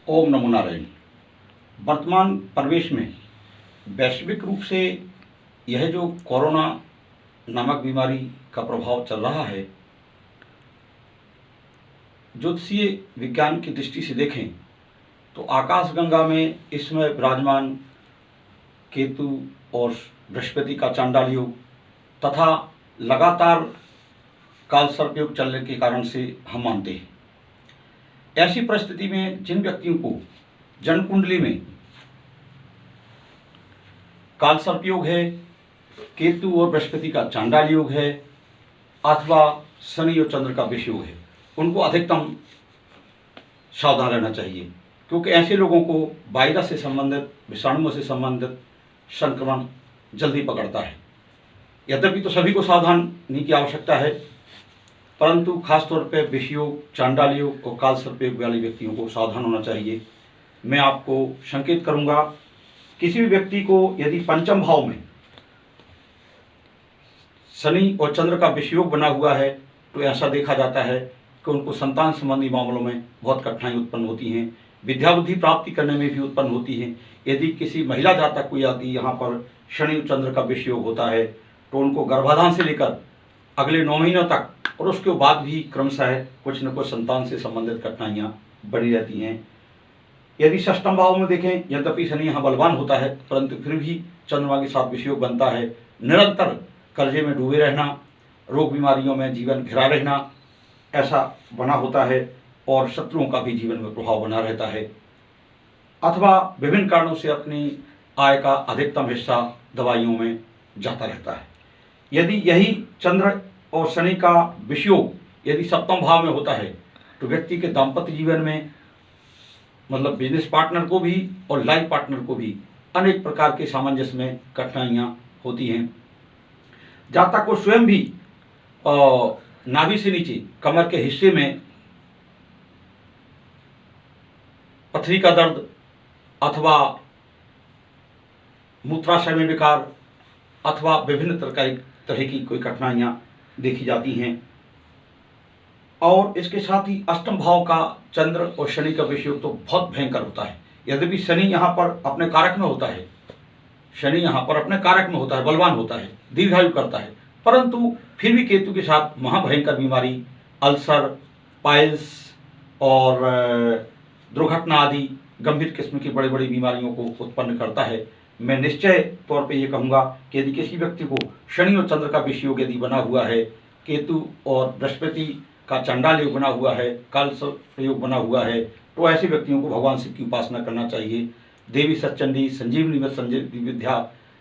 ओम नमो नारायण। वर्तमान परिवेश में वैश्विक रूप से यह जो कोरोना नामक बीमारी का प्रभाव चल रहा है, ज्योतिषीय विज्ञान की दृष्टि से देखें तो आकाशगंगा में इस समय विराजमान केतु और बृहस्पति का चांडाल योग तथा लगातार काल सर्प योग चलने के कारण से हम मानते हैं। ऐसी परिस्थिति में जिन व्यक्तियों को जन्म कुंडली में काल सर्प योग है, केतु और बृहस्पति का चांडाल योग है अथवा शनि और चंद्र का विष योग है, उनको अधिकतम सावधान रहना चाहिए, क्योंकि ऐसे लोगों को वायरस से संबंधित, विषाणुओं से संबंधित संक्रमण जल्दी पकड़ता है। यद्यपि तो सभी को सावधानी की आवश्यकता है, परंतु खासतौर पर विष योग, चांडाल योग और काल सर्प योग वाले व्यक्तियों को सावधान होना चाहिए। मैं आपको संकेत करूंगा, किसी भी व्यक्ति को यदि पंचम भाव में शनि और चंद्र का विष योग बना हुआ है तो ऐसा देखा जाता है कि उनको संतान संबंधी मामलों में बहुत कठिनाई उत्पन्न होती हैं, विद्या बुद्धि प्राप्ति करने में भी उत्पन्न होती हैं। यदि किसी महिला जातक को यदि यहाँ पर शनि और चंद्र का विष योग होता है तो उनको गर्भाधान से लेकर अगले 9 महीनों तक और उसके बाद भी क्रमशः कुछ न कुछ संतान से संबंधित कठिनाइयाँ बनी रहती हैं। यदि षष्ठम भाव में देखें, यद्यपि शनि यहाँ बलवान होता है परंतु फिर भी चंद्रमा के साथ विष योग बनता है। निरंतर कर्जे में डूबे रहना, रोग बीमारियों में जीवन घिरा रहना, ऐसा बना होता है और शत्रुओं का भी जीवन में प्रभाव बना रहता है, अथवा विभिन्न कारणों से अपनी आय का अधिकतम हिस्सा दवाइयों में जाता रहता है। यदि यही चंद्र और शनि का विष योग यदि सप्तम भाव में होता है तो व्यक्ति के दाम्पत्य जीवन में, मतलब बिजनेस पार्टनर को भी और लाइफ पार्टनर को भी अनेक प्रकार के सामंजस्य में कठिनाइयाँ होती हैं। जातक को स्वयं भी नाभि से नीचे कमर के हिस्से में पथरी का दर्द अथवा मूत्राशय में विकार अथवा विभिन्न तरह की कोई कठिनाइयाँ देखी जाती हैं। और इसके साथ ही अष्टम भाव का चंद्र और शनि का विष योग तो बहुत भयंकर होता है। यद्यपि शनि यहाँ पर अपने कारक में होता है, शनि यहाँ पर अपने कारक में होता है, बलवान होता है, दीर्घायु करता है, परंतु फिर भी केतु के साथ महाभयंकर बीमारी अल्सर, पाइल्स और दुर्घटना आदि गंभीर किस्म की बड़ी बड़ी बीमारियों को उत्पन्न करता है। मैं निश्चय तौर पे ये कहूँगा कि यदि किसी व्यक्ति को शनि और चंद्र का विष योग यदि बना हुआ है, केतु और बृहस्पति का चांडाल योग बना हुआ है, काल सर्प योग बना हुआ है, तो ऐसे व्यक्तियों को भगवान शिव की उपासना करना चाहिए। देवी सच्चंडी, संजीवनी में संजीवनी विद्या,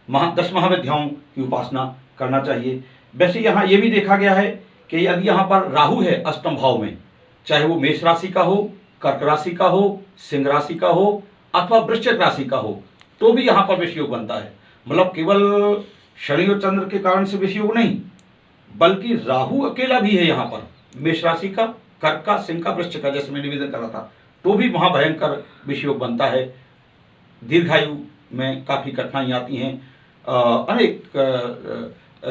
10 महाविद्याओं की उपासना करना चाहिए। वैसे यहाँ ये भी देखा गया है कि यदि यहाँ पर राहु है अष्टम भाव में, चाहे वो मेष राशि का हो, कर्क राशि का हो, सिंह राशि का हो अथवा वृश्चिक राशि का हो, तो भी यहाँ पर विष योग बनता है। मतलब केवल शनि और चंद्र के कारण से विष योग नहीं, बल्कि राहु अकेला भी है यहाँ पर, मेष राशि का, कर्क का, सिंह का, वृश्चिक का, जैसे मैं निवेदन कर रहा था, तो भी महाभयंकर विष योग बनता है। दीर्घायु में काफ़ी कठिनाई आती हैं, अनेक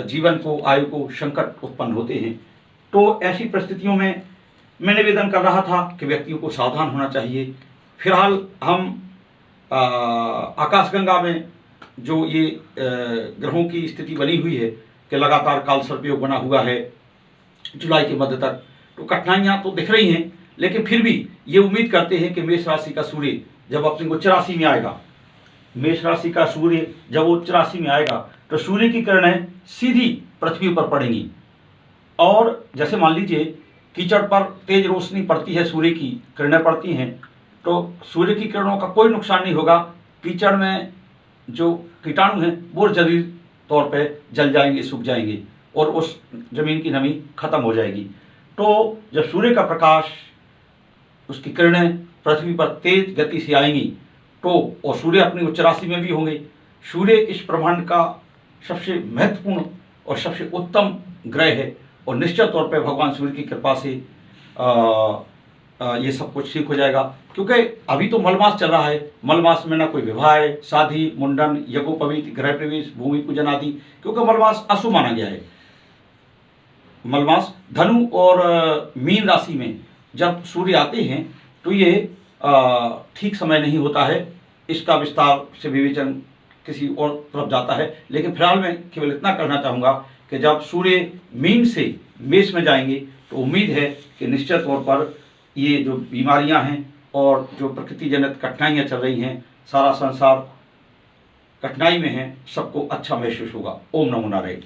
जीवन को, आयु को संकट उत्पन्न होते हैं। तो ऐसी परिस्थितियों में मैं निवेदन कर रहा था कि व्यक्तियों को सावधान होना चाहिए। फिलहाल हम आकाशगंगा में जो ये ग्रहों की स्थिति बनी हुई है कि लगातार काल सर्प योग बना हुआ है जुलाई के मध्य तक, तो कठिनाइयाँ तो दिख रही हैं, लेकिन फिर भी ये उम्मीद करते हैं कि मेष राशि का सूर्य जब अपनी उच्च राशि में आएगा, मेष राशि का सूर्य जब उच्च राशि में आएगा तो सूर्य की किरणें सीधी पृथ्वी पर पड़ेंगी और जैसे मान लीजिए कीचड़ पर तेज रोशनी पड़ती है, सूर्य की किरणें पड़ती हैं, तो सूर्य की किरणों का कोई नुकसान नहीं होगा। कीचड़ में जो कीटाणु हैं वो जल्दी तौर पे जल जाएंगे, सूख जाएंगे और उस जमीन की नमी खत्म हो जाएगी। तो जब सूर्य का प्रकाश, उसकी किरणें पृथ्वी पर तेज गति से आएंगी तो, और सूर्य अपनी उच्च राशि में भी होंगे, सूर्य इस ब्रह्मांड का सबसे महत्वपूर्ण और सबसे उत्तम ग्रह है और निश्चित तौर पे भगवान सूर्य की कृपा से ये सब कुछ ठीक हो जाएगा। क्योंकि अभी तो मलमास चल रहा है, मलमास में ना कोई विवाह है, शादी, मुंडन, यज्ञोपवीत, गृह प्रवेश, भूमि पूजन आदि, क्योंकि मलमास अशुभ माना गया है। मलमास धनु और मीन राशि में जब सूर्य आते हैं तो ये ठीक समय नहीं होता है, इसका विस्तार से विवेचन किसी और तरफ जाता है। लेकिन फिलहाल मैं केवल इतना कहना चाहूँगा कि जब सूर्य मीन से मेष में जाएंगे तो उम्मीद है कि निश्चित तौर पर ये जो बीमारियां हैं और जो प्रकृति जनित कठिनाइयाँ चल रही हैं, सारा संसार कठिनाई में है, सबको अच्छा महसूस होगा। ओम नमो नारायण।